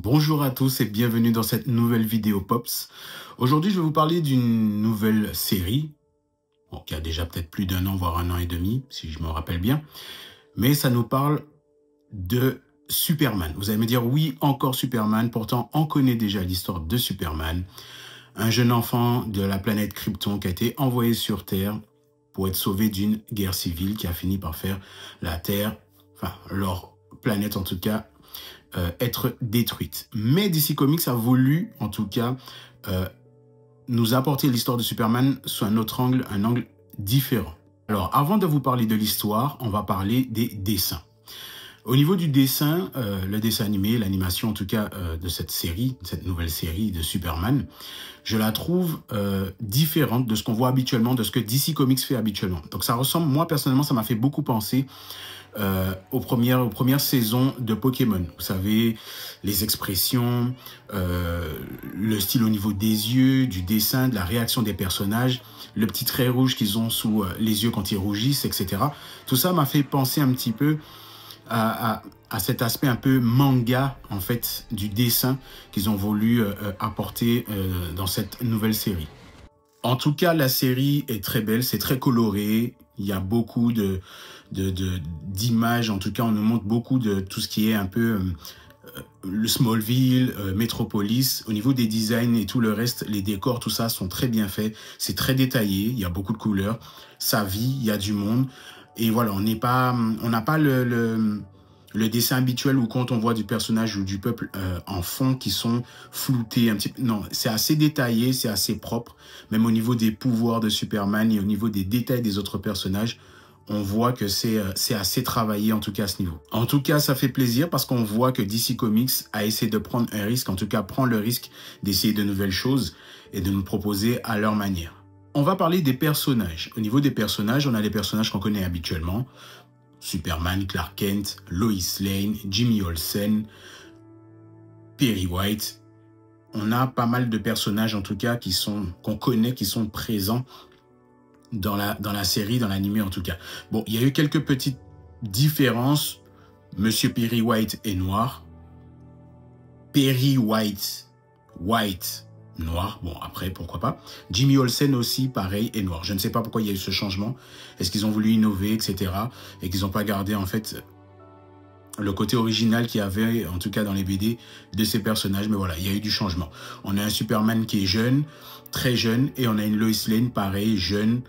Bonjour à tous et bienvenue dans cette nouvelle vidéo Pops. Aujourd'hui, je vais vous parler d'une nouvelle série, qui a déjà peut-être plus d'un an, voire un an et demi, si je me rappelle bien. Mais ça nous parle de Superman. Vous allez me dire, oui, encore Superman. Pourtant, on connaît déjà l'histoire de Superman. Un jeune enfant de la planète Krypton qui a été envoyé sur Terre pour être sauvé d'une guerre civile qui a fini par faire la Terre, enfin, leur planète en tout cas, être détruite. Mais DC Comics a voulu, en tout cas, nous apporter l'histoire de Superman sous un autre angle, un angle différent. Alors, avant de vous parler de l'histoire, on va parler des dessins. Au niveau du dessin, le dessin animé, l'animation en tout cas de cette série, cette nouvelle série de Superman, je la trouve différente de ce qu'on voit habituellement, de ce que DC Comics fait habituellement. Donc ça ressemble, moi personnellement, ça m'a fait beaucoup penser aux premières saisons de Pokémon. Vous savez, les expressions, le style au niveau des yeux, du dessin, de la réaction des personnages, le petit trait rouge qu'ils ont sous les yeux quand ils rougissent, etc. Tout ça m'a fait penser un petit peu à cet aspect un peu manga, en fait, du dessin qu'ils ont voulu apporter dans cette nouvelle série. En tout cas, la série est très belle, c'est très coloré, il y a beaucoup d'images, en tout cas, on nous montre beaucoup de tout ce qui est un peu le Smallville, Metropolis. Au niveau des designs et tout le reste, les décors, tout ça sont très bien faits, c'est très détaillé, il y a beaucoup de couleurs, ça vit, il y a du monde. Et voilà, on n'a pas le dessin habituel où quand on voit du personnage ou du peuple en fond qui sont floutés un petit peu. Non, c'est assez détaillé, c'est assez propre. Même au niveau des pouvoirs de Superman et au niveau des détails des autres personnages, on voit que c'est assez travaillé en tout cas à ce niveau. En tout cas, ça fait plaisir parce qu'on voit que DC Comics a essayé de prendre un risque, en tout cas prend le risque d'essayer de nouvelles choses et de nous proposer à leur manière. On va parler des personnages. Au niveau des personnages, on a les personnages qu'on connaît habituellement. Superman, Clark Kent, Lois Lane, Jimmy Olsen, Perry White. On a pas mal de personnages en tout cas qu'on connaît, qui sont présents dans la série, dans l'animé en tout cas. Bon, il y a eu quelques petites différences. Monsieur Perry White est noir. Perry White, noir, bon après pourquoi pas. Jimmy Olsen aussi pareil est noir. Je ne sais pas pourquoi il y a eu ce changement. Est-ce qu'ils ont voulu innover, etc. et qu'ils n'ont pas gardé en fait le côté original qu'il y avait en tout cas dans les BD de ces personnages. Mais voilà, il y a eu du changement. On a un Superman qui est jeune, très jeune, et on a une Lois Lane pareil, jeune.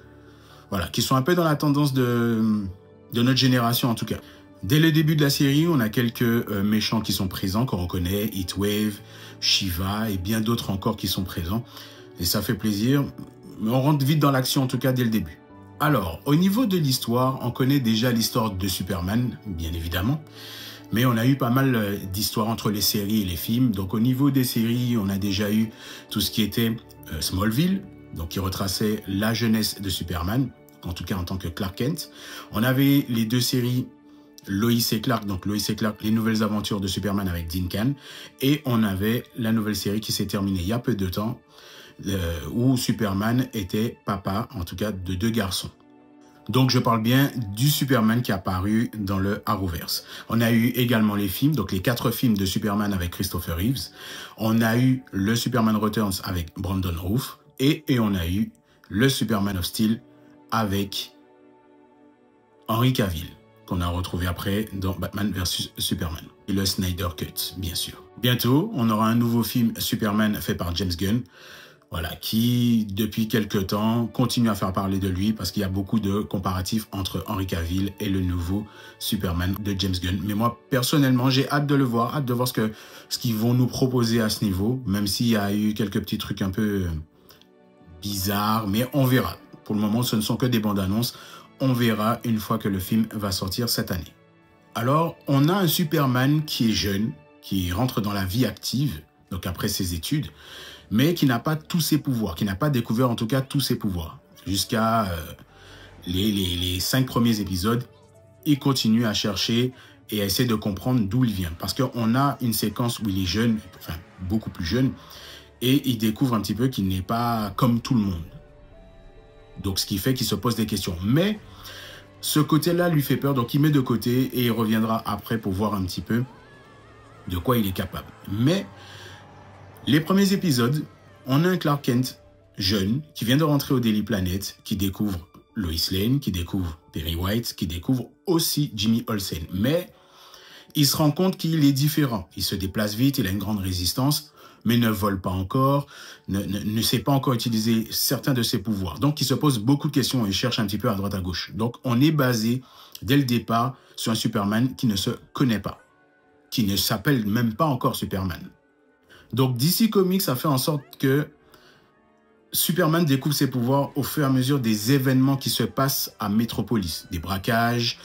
Voilà, qui sont un peu dans la tendance de notre génération en tout cas. Dès le début de la série, on a quelques méchants qui sont présents, qu'on reconnaît, Heatwave, Shiva et bien d'autres encore qui sont présents. Et ça fait plaisir, mais on rentre vite dans l'action en tout cas dès le début. Alors, au niveau de l'histoire, on connaît déjà l'histoire de Superman, bien évidemment. Mais on a eu pas mal d'histoires entre les séries et les films. Donc au niveau des séries, on a déjà eu tout ce qui était Smallville, donc qui retraçait la jeunesse de Superman, en tout cas en tant que Clark Kent. On avait les deux séries Lois et Clark, donc Lois et Clark, les nouvelles aventures de Superman avec Dean Cain. Et on avait la nouvelle série qui s'est terminée il y a peu de temps, où Superman était papa, en tout cas de 2 garçons. Donc je parle bien du Superman qui est apparu dans le Arrowverse. On a eu également les films, donc les 4 films de Superman avec Christopher Reeves. On a eu le Superman Returns avec Brandon Routh. Et on a eu le Superman of Steel avec Henry Cavill, qu'on a retrouvé après dans Batman vs Superman. Et le Snyder Cut, bien sûr. Bientôt, on aura un nouveau film Superman fait par James Gunn, voilà, qui, depuis quelques temps, continue à faire parler de lui parce qu'il y a beaucoup de comparatifs entre Henry Cavill et le nouveau Superman de James Gunn. Mais moi, personnellement, j'ai hâte de le voir, hâte de voir ce qu'ils vont nous proposer à ce niveau, même s'il y a eu quelques petits trucs un peu bizarres, mais on verra. Pour le moment, ce ne sont que des bandes annonces. On verra une fois que le film va sortir cette année. Alors, on a un Superman qui est jeune, qui rentre dans la vie active, donc après ses études, mais qui n'a pas tous ses pouvoirs, qui n'a pas découvert en tout cas tous ses pouvoirs. Jusqu'à les 5 premiers épisodes, il continue à chercher et à essayer de comprendre d'où il vient. Parce qu'on a une séquence où il est jeune, enfin beaucoup plus jeune, et il découvre un petit peu qu'il n'est pas comme tout le monde. Donc ce qui fait qu'il se pose des questions. Mais ce côté-là lui fait peur, donc il met de côté et il reviendra après pour voir un petit peu de quoi il est capable. Mais les premiers épisodes, on a un Clark Kent jeune qui vient de rentrer au Daily Planet, qui découvre Lois Lane, qui découvre Perry White, qui découvre aussi Jimmy Olsen. Mais il se rend compte qu'il est différent. Il se déplace vite, il a une grande résistance, mais ne vole pas encore, ne sait pas encore utiliser certains de ses pouvoirs. Donc, il se pose beaucoup de questions et cherche un petit peu à droite à gauche. Donc, on est basé, dès le départ, sur un Superman qui ne se connaît pas, qui ne s'appelle même pas encore Superman. Donc, DC Comics a fait en sorte que Superman découvre ses pouvoirs au fur et à mesure des événements qui se passent à Metropolis. Des braquages,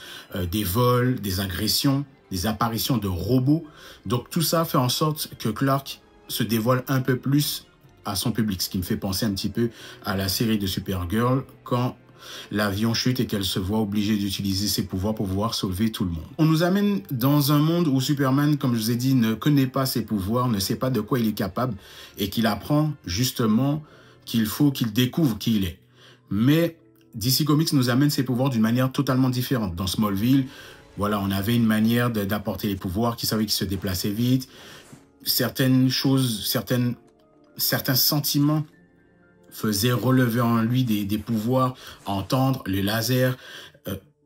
des vols, des agressions, des apparitions de robots. Donc, tout ça fait en sorte que Clark se dévoile un peu plus à son public, ce qui me fait penser un petit peu à la série de Supergirl quand l'avion chute et qu'elle se voit obligée d'utiliser ses pouvoirs pour pouvoir sauver tout le monde. On nous amène dans un monde où Superman, comme je vous ai dit, ne connaît pas ses pouvoirs, ne sait pas de quoi il est capable et qu'il apprend justement qu'il faut qu'il découvre qui il est. Mais DC Comics nous amène ses pouvoirs d'une manière totalement différente. Dans Smallville, voilà, on avait une manière d'apporter les pouvoirs, qui savait qu'il se déplaçait vite. Certaines choses, certains sentiments faisaient relever en lui des pouvoirs, entendre les lasers,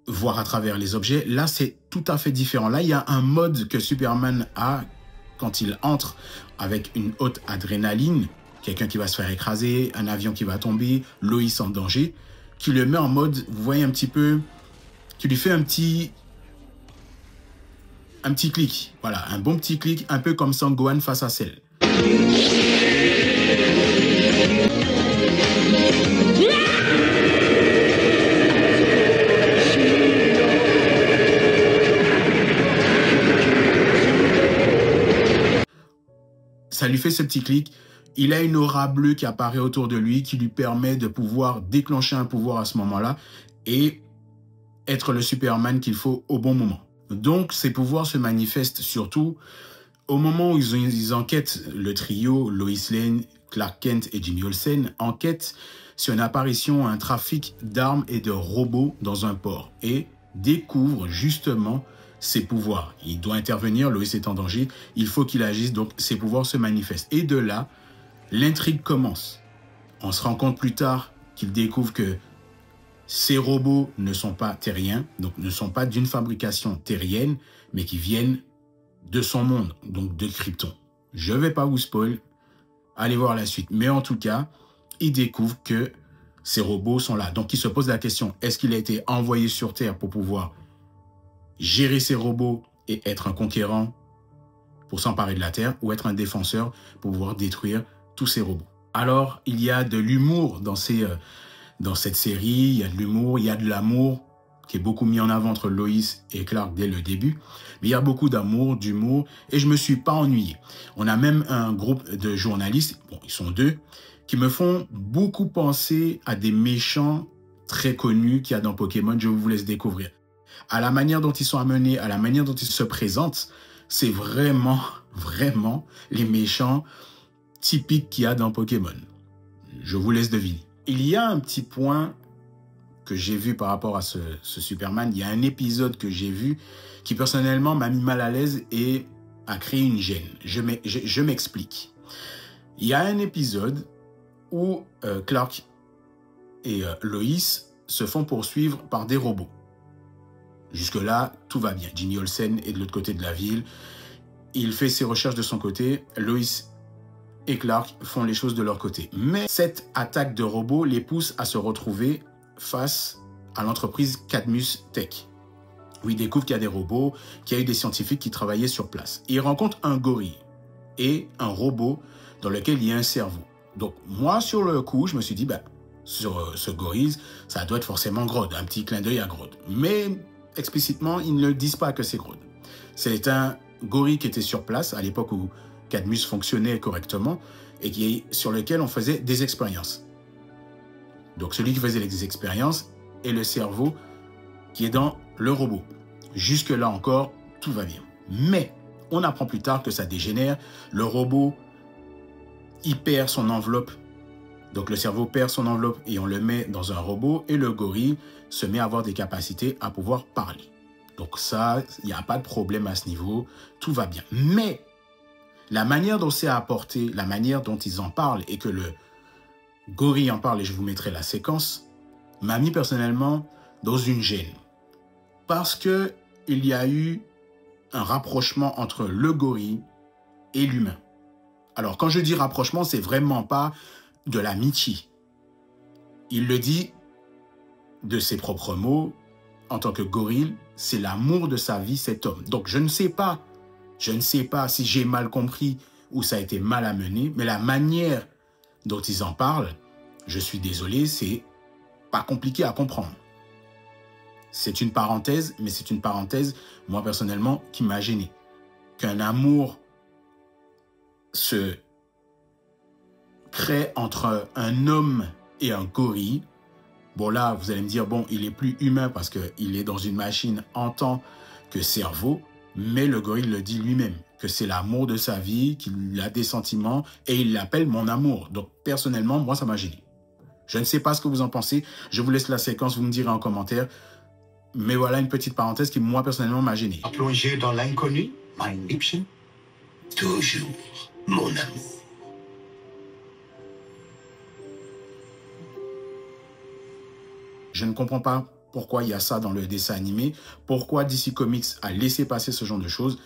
voir à travers les objets. Là, c'est tout à fait différent. Là, il y a un mode que Superman a quand il entre avec une haute adrénaline, quelqu'un qui va se faire écraser, un avion qui va tomber, Lois en danger, qui le met en mode, vous voyez un petit peu, qui lui fait un petit clic, voilà, un bon petit clic, un peu comme Son Gohan face à Cell. Ça lui fait ce petit clic. Il a une aura bleue qui apparaît autour de lui, qui lui permet de pouvoir déclencher un pouvoir à ce moment-là et être le Superman qu'il faut au bon moment. Donc, ces pouvoirs se manifestent surtout au moment où ils enquêtent, le trio, Lois Lane, Clark Kent et Jimmy Olsen, enquêtent sur une apparition, un trafic d'armes et de robots dans un port et découvrent justement ses pouvoirs. Il doit intervenir, Lois est en danger, il faut qu'il agisse, donc ses pouvoirs se manifestent. Et de là, l'intrigue commence. On se rend compte plus tard qu'il découvre que ces robots ne sont pas terriens, donc ne sont pas d'une fabrication terrienne, mais qui viennent de son monde, donc de Krypton. Je ne vais pas vous spoil, allez voir la suite. Mais en tout cas, il découvre que ces robots sont là. Donc il se pose la question, est-ce qu'il a été envoyé sur Terre pour pouvoir gérer ces robots et être un conquérant pour s'emparer de la Terre, ou être un défenseur pour pouvoir détruire tous ces robots? Alors, il y a de l'humour dans cette série, il y a de l'humour, il y a de l'amour qui est beaucoup mis en avant entre Lois et Clark dès le début. Mais il y a beaucoup d'amour, d'humour, et je ne me suis pas ennuyé. On a même un groupe de journalistes, bon, ils sont deux, qui me font beaucoup penser à des méchants très connus qu'il y a dans Pokémon. Je vous laisse découvrir. À la manière dont ils sont amenés, à la manière dont ils se présentent, c'est vraiment, vraiment les méchants typiques qu'il y a dans Pokémon. Je vous laisse deviner. Il y a un petit point que j'ai vu par rapport à ce Superman. Il y a un épisode que j'ai vu qui personnellement m'a mis mal à l'aise et a créé une gêne. Je m'explique. Il y a un épisode où Clark et Lois se font poursuivre par des robots. Jusque-là, tout va bien. Jimmy Olsen est de l'autre côté de la ville. Il fait ses recherches de son côté. Lois et Clark font les choses de leur côté. Mais cette attaque de robots les pousse à se retrouver face à l'entreprise Cadmus Tech, où ils découvrent qu'il y a des robots, qu'il y a eu des scientifiques qui travaillaient sur place. Ils rencontrent un gorille et un robot dans lequel il y a un cerveau. Donc moi, sur le coup, je me suis dit, sur ce gorille, ça doit être forcément Grodd, un petit clin d'œil à Grodd. Mais explicitement, ils ne disent pas que c'est Grodd. C'est un gorille qui était sur place à l'époque où Cadmus fonctionnait correctement et sur lequel on faisait des expériences. Donc celui qui faisait les expériences est le cerveau qui est dans le robot. Jusque-là encore, tout va bien. Mais on apprend plus tard que ça dégénère. Le robot, il perd son enveloppe. Donc le cerveau perd son enveloppe et on le met dans un robot. Et le gorille se met à avoir des capacités à pouvoir parler. Donc ça, il n'y a pas de problème à ce niveau. Tout va bien. Mais La manière dont c'est apporté, la manière dont ils en parlent et que le gorille en parle, et je vous mettrai la séquence, m'a mis personnellement dans une gêne. Parce que il y a eu un rapprochement entre le gorille et l'humain. Alors, quand je dis rapprochement, c'est vraiment pas de l'amitié. Il le dit de ses propres mots, en tant que gorille, c'est l'amour de sa vie, cet homme. Donc, je ne sais pas si j'ai mal compris ou ça a été mal amené, mais la manière dont ils en parlent, je suis désolé, c'est pas compliqué à comprendre. C'est une parenthèse, mais c'est une parenthèse, moi personnellement, qui m'a gêné. Qu'un amour se crée entre un homme et un gorille. Bon là, vous allez me dire, bon, il est plus humain parce qu'il est dans une machine en tant que cerveau, mais le gorille le dit lui-même, que c'est l'amour de sa vie, qu'il a des sentiments et il l'appelle mon amour. Donc personnellement, moi, ça m'a gêné. Je ne sais pas ce que vous en pensez. Je vous laisse la séquence, vous me direz en commentaire. Mais voilà une petite parenthèse qui, moi, personnellement, m'a gêné. Plongé dans l'inconnu, Mind Fiction, toujours mon amour. Je ne comprends pas pourquoi il y a ça dans le dessin animé, pourquoi DC Comics a laissé passer ce genre de choses,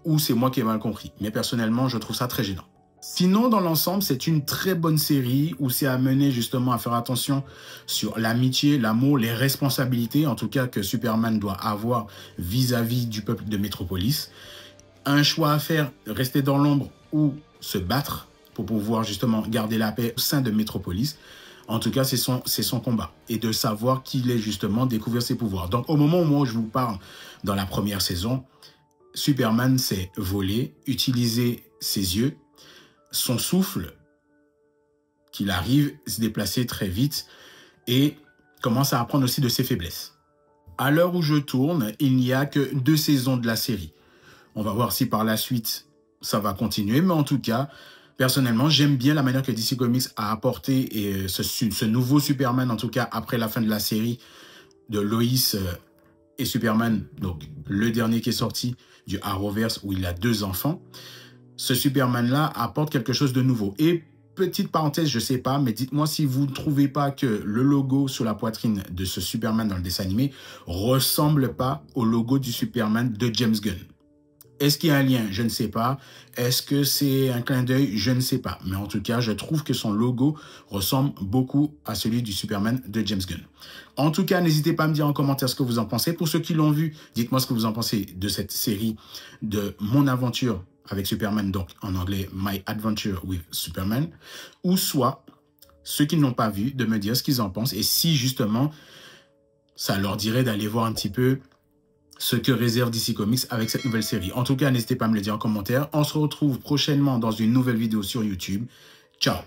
ou c'est moi qui ai mal compris. Mais personnellement, je trouve ça très gênant. Sinon, dans l'ensemble, c'est une très bonne série où c'est amené justement à faire attention sur l'amitié, l'amour, les responsabilités, en tout cas que Superman doit avoir vis-à-vis du peuple de Metropolis. Un choix à faire, rester dans l'ombre ou se battre pour pouvoir justement garder la paix au sein de Metropolis. En tout cas, c'est son combat. Et de savoir qu'il est justement découvert ses pouvoirs. Donc, au moment où moi, je vous parle dans la première saison, Superman s'est volé, utilisé ses yeux, son souffle, qu'il arrive à se déplacer très vite et commence à apprendre aussi de ses faiblesses. À l'heure où je tourne, il n'y a que 2 saisons de la série. On va voir si par la suite, ça va continuer. Mais en tout cas, personnellement, j'aime bien la manière que DC Comics a apporté ce nouveau Superman, en tout cas après la fin de la série de Lois et Superman, donc le dernier qui est sorti du Arrowverse où il a 2 enfants. Ce Superman-là apporte quelque chose de nouveau. Et petite parenthèse, je ne sais pas, mais dites-moi si vous ne trouvez pas que le logo sur la poitrine de ce Superman dans le dessin animé ressemble pas au logo du Superman de James Gunn. Est-ce qu'il y a un lien? Je ne sais pas. Est-ce que c'est un clin d'œil? Je ne sais pas. Mais en tout cas, je trouve que son logo ressemble beaucoup à celui du Superman de James Gunn. En tout cas, n'hésitez pas à me dire en commentaire ce que vous en pensez. Pour ceux qui l'ont vu, dites-moi ce que vous en pensez de cette série de Mon Aventure avec Superman, donc en anglais My Adventure with Superman, ou soit ceux qui ne l'ont pas vu, de me dire ce qu'ils en pensent et si justement ça leur dirait d'aller voir un petit peu ce que réserve DC Comics avec cette nouvelle série. En tout cas, n'hésitez pas à me le dire en commentaire. On se retrouve prochainement dans une nouvelle vidéo sur YouTube. Ciao!